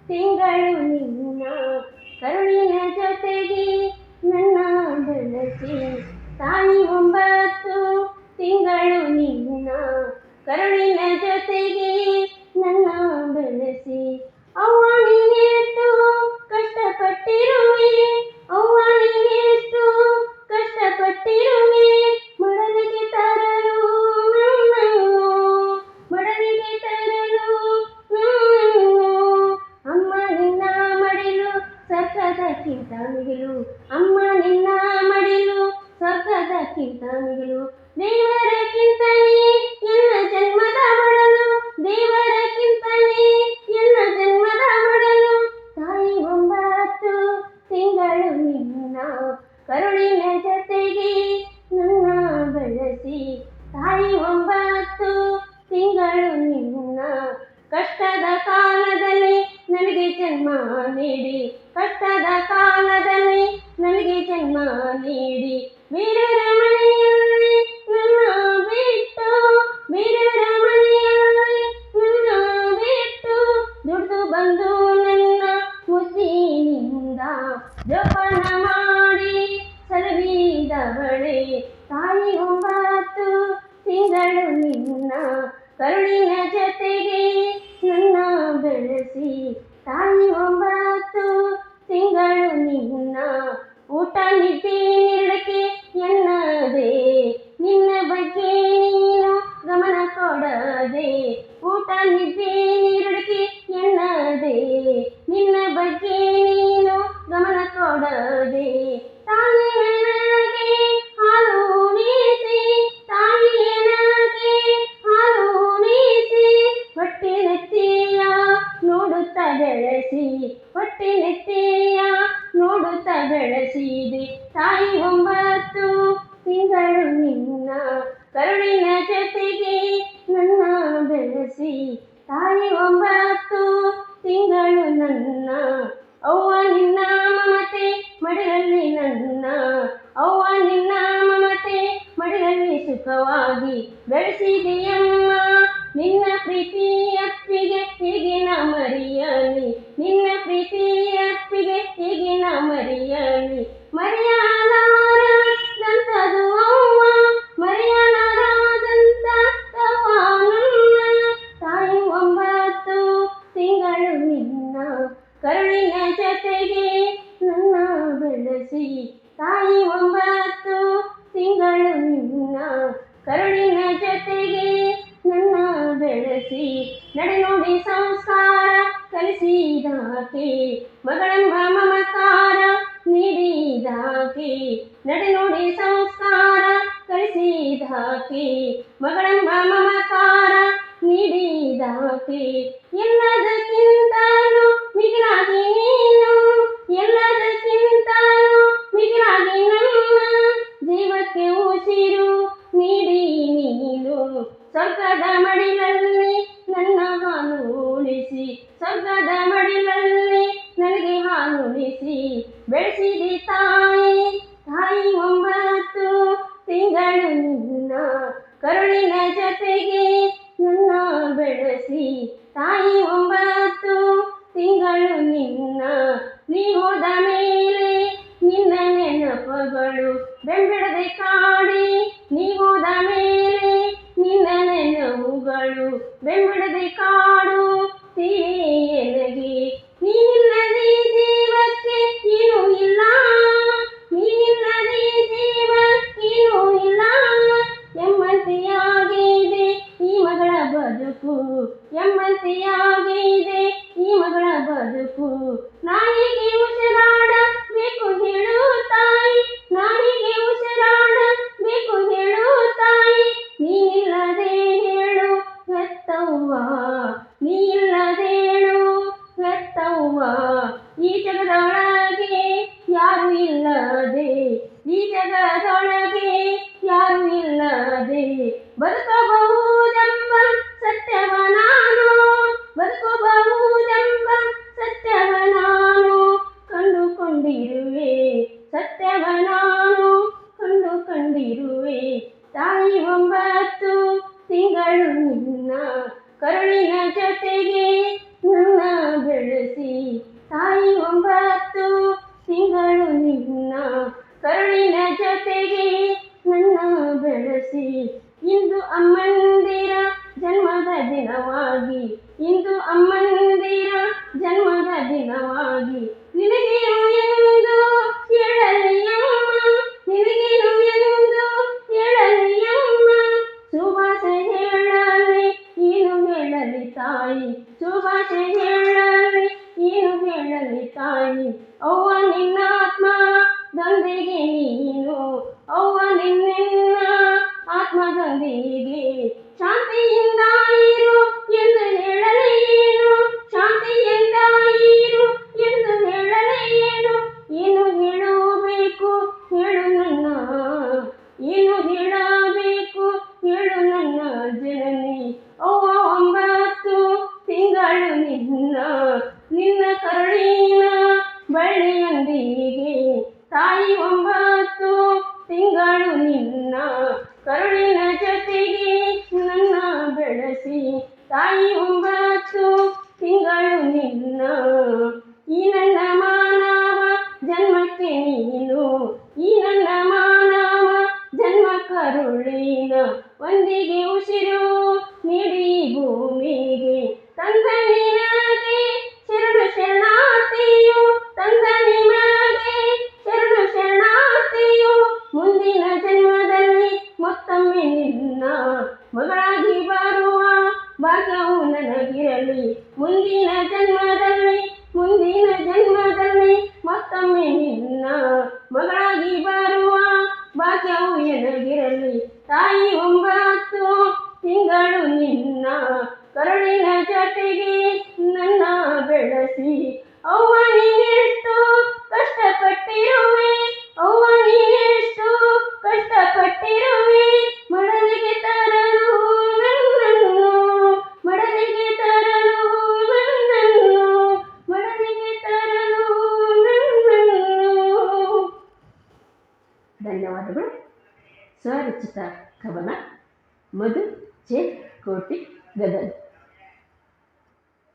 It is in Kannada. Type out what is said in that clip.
ತಿಂಗಳು ನಿನ್ನ ಕರುಳಿನ ಜೊತೆಗೆ ನನ್ನ ಬೆಳೆಸಿ ತಾಯಿ 9 ತಿಂಗಳು ನಿನ್ನ ಕರುಳಿನ ಜೊತೆಗೆ ನನ್ನ ಬೆಳೆಸಿ ಅವ್ವ ನೀನೆಷ್ಟು ಕಷ್ಟಪಟ್ಟಿರುವೆ ಅವ್ವ ನೀನೆಷ್ಟು ಕಷ್ಟಪಟ್ಟಿರುವೆ ಮಡಲಿಗೆ ತರಲು ನನ್ನನ್ನು ಮಡಲಿಗೆ ತರಲು ನನ್ನನ್ನು ಅಮ್ಮ ನಿನ್ನ ಮಡಿಲು ಸ್ವರ್ಗದಕ್ಕಿಂತ ಮಿಗಿಲು ಅಮ್ಮ ನಿನ್ನ ಮಡಿಲು ಸ್ವರ್ಗದಕ್ಕಿಂತ ಮಿಗಿಲು ದೇವರಕ್ಕಿಂತಲೇ ಎಲ್ಲ ಜನ್ಮದ ಒಡಲು ದೇವರಕ್ಕಿಂತಲೇ ಎಲ್ಲ ಜನ್ಮದ ಒಡಲು ತಾಯಿ 9 ತಿಂಗಳು ನಿನ್ನ ಕರುಳಿನ ಜೊತೆಗೆ ನನ್ನ ಬೆಳೆಸಿ ತಾಯಿ 9 ತಿಂಗಳು ನಿನ್ನ ಕಷ್ಟದ ಕಾಲದಲ್ಲಿ ನನಗೆ ಜನ್ಮ ನೀಡಿ ಕಷ್ಟದ ಕಾಲದಲ್ಲಿ ನನಗೆ ಜನ್ಮ ನೀಡಿ ಬೇರೆಯವರ ಮನೆಯಲ್ಲಿ ನನ್ನ ಬಿಟ್ಟು ಬೇರೆಯವರ ಮನೆಯಲ್ಲಿ ನನ್ನ ಬಿಟ್ಟು ದುಡ್ದು ಬಂದು ನನ್ನ ಮುದ್ದಿನಿಂದ ಜೋಪಾನ ಮಾಡಿ ಸಲಹಿದವಳೆ ತಾಯಿ 9 ತಿಂಗಳು ನಿನ್ನ ಕರುಳಿನ ಜೊತೆಗೆ ನನ್ನ ಬೆಳೆಸಿ ತಾಯಿ 9 ತಿಂಗಳು ನಿನ್ನ ಊಟ ನಿದ್ದೆ ನೀಡಕ್ಕೆ ಎನ್ನದೆ ನಿನ್ನ ಬಗ್ಗೆ ನೀನು ಗಮನ ಕೊಡದೆ ಊಟ ನಿದ್ದೆ ನೀಡಕ್ಕೆ ಎನ್ನದೆ ನಿನ್ನ ಬಗ್ಗೆ ನೀನು ಗಮನ ಕೊಡದೆ ತಾಯಿಯೇ ನನಗೆ ಹಾಲು ಉಣಿಸಿ ತಾಯಿಯೇ ನನಗೆ ಹಾಲು ಉಣಿಸಿ ಹೊಟ್ಟೆ ನೆತ್ತಿಯ ನೋಡುತ್ತಾ ಬೆಳೆಸಿ ಹೊಟ್ಟೆ ನೆತ್ತಿಯ ನೋಡುತ್ತಾ ಬೆಳೆಸಿದೆ ತಾಯಿ 9 ತಿಂಗಳು ನಿನ್ನ ಕರುಳಿನ ಜೊತೆಗೆ ನನ್ನ ಬೆಳೆಸಿ ತಾಯಿ 9 ತಿಂಗಳು ನನ್ನ ಅವ್ವ ನಿನ್ನ ಮಮತೆ ಮಡಿಲಲ್ಲಿ ನನ್ನ ಅವ್ವ ನಿನ್ನ ಮಮತೆ ಮಡಿಲಲ್ಲಿ ಸುಖವಾಗಿ ಬೆಳೆಸಿದೆಯಮ್ಮ ನಿನ್ನ ಪ್ರೀತಿ ಅಪ್ಪಿಗೆ ಹೇಗೆ ನಾ ಮರೆಯಲಿ ನಿನ್ನ ಪ್ರೀತಿ ಅಪ್ಪಿಗೆ ಹೇಗೆ ನಾ ಮರೆಯಲಿ ಮರೆಯಲಾರದಂತದು ಅವ್ವ ಮರೆಯಲಾರದಂತವ್ವ ನನ್ನ ತಾಯಿ 9 ತಿಂಗಳು ನಿನ್ನ ಕರುಳಿನ ಜೊತೆಗೆ ನನ್ನ ಬೆಳೆಸಿ ತಾಯಿ 9 ತಿಂಗಳು ನಿನ್ನ ಕರುಳಿನ ಜೊತೆಗೆ ನನ್ನ ಬೆಳೆಸಿ ನಡೆನುಡಿ ಸಂಸ್ಕಾರ ಕಲಿಸಿದಾಕೆ ಮಗಳೆಂಬ ಮಮಕಾರ ನೀಡಿದಾಕೆ ನಡೆನುಡಿ ಸಂಸ್ಕಾರ ಕಲಿಸಿದಾಕೆ ಮಗಳೆಂಬ ಮಮಕಾರ ನೀಡಿದಾಕೆ ಎಲ್ಲದಕ್ಕಿಂತಲೂ ಮಿಗಿಲಾಗಿ ನೀನು ಎಲ್ಲದಕ್ಕಿಂತಲೂ ಮಿಗಿಲಾಗಿ ನನ್ನ ಜೀವಕ್ಕೆ ಉಸಿರು ನೀಡಿ ನೀನು ಸ್ವರ್ಗದ ಮಡಿಲಲ್ಲಿ ನನ್ನ ಹಾಲು ಉಳಿಸಿ ಸ್ವರ್ಗದ ಮಡಿಲಲ್ಲಿ ನನಗೆ ಹಾಲು ಉಳಿಸಿ ಬೆಳೆಸಿದೆ ತಾಯಿ ತಾಯಿ 9 ತಿಂಗಳು ನಿನ್ನ ಕರುಳಿನ ಜೊತೆಗೆ ನನ್ನ ಬೆಳೆಸಿ ತಾಯಿ 9 ತಿಂಗಳು ನಿನ್ನ ನೀ ಹೋದ ಮೇಲೆ ನಿನ್ನ ನೆನಪುಗಳು ಬೆಂಬಿಡದೆ ಕಾಡಿ ನೀ ಹೋದ ಮೇಲೆ ನಿನ್ನ ನೆನಪುಗಳು ಬೆಂಬಿಡದೆ ಕಾಡುತ್ತೀವಿ ಎನಗೆ ನೀನಿಲ್ಲದೆ ಜೀವಕ್ಕೆ ಏನೂ ಇಲ್ಲ ನೀನಿಲ್ಲದೆ ಜೀವಕ್ಕೇನೂ ಇಲ್ಲ ಎಂಬಂತೆಯಾಗಿದೆ ಈ ಮಗಳ ಬದುಕು ಎಂಬಂತೆಯಾಗಿದೆ ಈ ಮಗಳ ಬದುಕು ನಾಯಿಗೆ ಉಸಿರಾಡಬೇಕು ಹೇಳು ತಾಯಿ ನಾಯಿಗೆ ಉಸಿರಾಡಬೇಕು ಹೇಳು ತಾಯಿ ನೀನಿಲ್ಲದೆ ಹೇಳು ಹೆತ್ತವ್ವ ನೀನಿಲ್ಲದೆ ಹೇಳು ಹೆತ್ತವ್ವ ಈ ಜಗದೊಳಗೆ ಯಾರು ಇಲ್ಲದೆ ಈ ಜಗದೊಳಗೆ ಯಾರು ಇಲ್ಲದೆ ಬದುಕಬಹುದೆಂಬ ಸತ್ಯವ ನಾನು ಬದುಕಬಹುದೆಂಬ ಸತ್ಯವ ನಾನು ಕಂಡುಕೊಂಡಿರುವೆ ಸತ್ಯವ ನಾನು ಕಂಡುಕೊಂಡಿರುವೆ ತಾಯಿ 9 ತಿಂಗಳು ನಿನ್ನ ಕರುಳಿನ ಜೊತೆಗೆ ನನ್ನ ಬೆಳೆಸಿ ಕರುಳಿನ ಜೊತೆಗೆ ನನ್ನ ಬೆಳೆಸಿ ಇಂದು ಅಮ್ಮಂದಿರ ಜನ್ಮದ ದಿನವಾಗಿ ಇಂದು ಅಮ್ಮಂದಿರ ಜನ್ಮದ ದಿನವಾಗಿ ನಿನಗೇನು ಎಂದು ಹೇಳಲಿಯಮ್ಮ ನಿನಗೇನು ಎಂದು ಹೇಳಲಿಯಮ್ಮ ಶುಭಾಶಯ ಹೇಳಲಿ ಏನು ಹೇಳಲಿ ತಾಯಿ ಶುಭಾಶಯ ಹೇಳಲಿ ಏನು ಹೇಳಲಿ ತಾಯಿ ಅವ್ವ ನಿನ್ನ ಆತ್ಮದೊಂದಿಗೆ ನೀನು ಅವ್ವ ನಿನ್ನ ಆತ್ಮದೊಂದಿಗೆ ಶಾಂತಿಯಿಂದ ಇರು ಎಂದು ಹೇಳಲಿ ಏನು ಶಾಂತಿಯಿಂದ ಇರು ಎಂದು ಹೇಳಲಿ ಏನು ಹೇಳಬೇಕು ಹೇಳು ನನ್ನ ಏನು ಹೇಳಬೇಕು ಹೇಳು ನನ್ನ ಜನನಿ ಅವ್ವ 9 ತಿಂಗಳು ನಿನ್ನ ಕರುಳಿನ ಬಳ್ಳಿಯೊಂದಿಗೆ ತಾಯಿ 9 ತಿಂಗಳು ನಿನ್ನ ಕರುಳಿನ ಜೊತೆಗೆ ನನ್ನ ಬೆಳೆಸಿ ತಾಯಿ 9 ತಿಂಗಳು ನಿನ್ನ ಈ ನನ್ನ ಮಾನವ ಜನ್ಮಕ್ಕೆ ನೀನು ಈ ನನ್ನ ಮಾನವ ಜನ್ಮ ಕರುಳಿನ ಒಂದಿಗೆ ಉಸಿರು ನೀಡಿ ಭೂಮಿಗೆ ತಂದ ನಿನಗೆ ಶರಣು ಶರಣಾರ್ಥಿಯು ತಂದ ನಿಮಗೆ ಶರಣು ಶರಣಾರ್ಥಿಯು ಮುಂದಿನ ಜನ್ಮದಲ್ಲಿ ಮತ್ತೊಮ್ಮೆ ನಿನ್ನ ಮಗಳಾಗಿ ಬರುವ ಭಾಗ್ಯವು ನನಗಿರಲಿ ಮುಂದಿನ ಜನ್ಮದಲ್ಲಿ ಮತ್ತೊಮ್ಮೆ ನಿನ್ನ ಮಗಳಾಗಿ ಬರುವ ಭಾಗ್ಯವು ನನಗಿರಲಿ ತಾಯಿ 9 ತಿಂಗಳು ನಿನ್ನ ಕರುಳಿನ ಜೊತೆಗೆ ನನ್ನ ಬೆಳೆಸಿ ಅವ್ವ ನೀನೆಷ್ಟು ಕಷ್ಟಪಟ್ಟಿರುವೆ ಅವ್ವ ನೀನೆಷ್ಟು ಕಷ್ಟಪಟ್ಟಿರುವೆ ಮಡಲಿಗೆ ತರಲು ನನ್ನನ್ನು ಮಡಲಿಗೆ ತರಲು ನನ್ನನ್ನು ಮಡಲಿಗೆ ತರಲು ನನ್ನನ್ನು. ಧನ್ಯವಾದಗಳು. ಸ್ವರಚಿತ ಕವನ ಮಧು ಚೇ ಕೋಟಿ ಗದಗ.